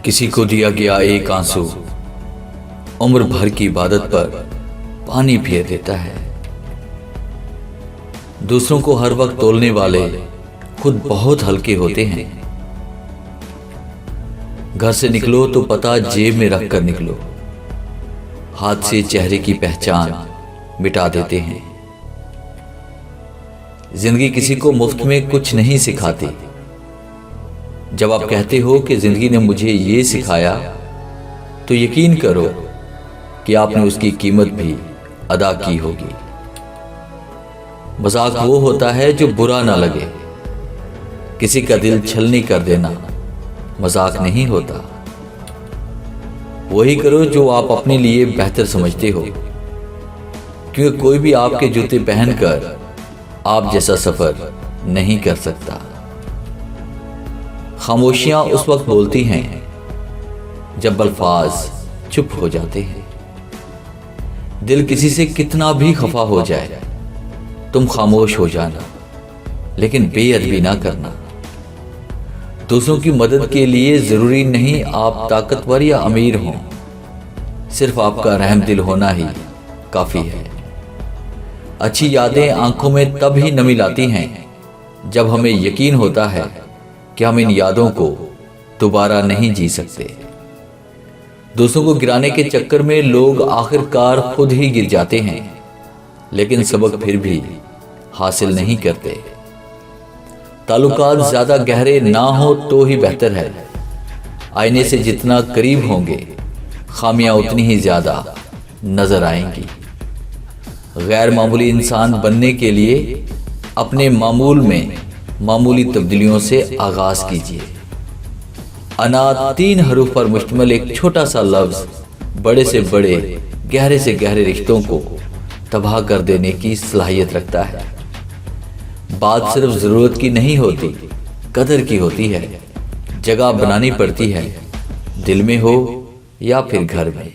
किसी को दिया गया एक आंसू उम्र भर की इबादत पर पानी फेर देता है। दूसरों को हर वक्त तोलने वाले खुद बहुत हल्के होते हैं। घर से निकलो तो पता जेब में रख कर निकलो, हाथ से चेहरे की पहचान मिटा देते हैं। जिंदगी किसी को मुफ्त में कुछ नहीं सिखाती। जब आप कहते हो कि जिंदगी ने मुझे ये सिखाया, तो यकीन करो कि आपने उसकी कीमत भी अदा की होगी। मजाक वो होता है जो बुरा ना लगे। किसी का दिल छलनी कर देना मजाक नहीं होता। वही करो जो आप अपने लिए बेहतर समझते हो, क्योंकि कोई भी आपके जूते पहनकर आप जैसा सफर नहीं कर सकता। खामोशियां उस वक्त बोलती हैं जब अल्फाज चुप हो जाते हैं। दिल किसी से कितना भी खफा हो जाए, तुम खामोश हो जाना, लेकिन बेअदबी ना करना। दूसरों की मदद के लिए जरूरी नहीं आप ताकतवर या अमीर हों, सिर्फ आपका रहम दिल होना ही काफी है। अच्छी यादें आंखों में तब ही नमी लाती हैं जब हमें यकीन होता है कि हम इन यादों को दोबारा नहीं जी सकते। दूसरों को गिराने के चक्कर में लोग आखिरकार खुद ही गिर जाते हैं, लेकिन सबक फिर भी हासिल नहीं करते। ताल्लुकात ज्यादा गहरे ना हो तो ही बेहतर है। आईने से जितना करीब होंगे, खामियां उतनी ही ज्यादा नजर आएंगी। गैर मामूली इंसान बनने के लिए अपने मामूल में मामूली तब्दीलियों से आगाज कीजिए। अना 3 हरूफ पर मुश्तमिल एक छोटा सा लफ्ज बड़े से बड़े, गहरे से गहरे रिश्तों को तबाह कर देने की सलाहियत रखता है। बात सिर्फ जरूरत की नहीं होती, कदर की होती है। जगह बनानी पड़ती है, दिल में हो या फिर घर में।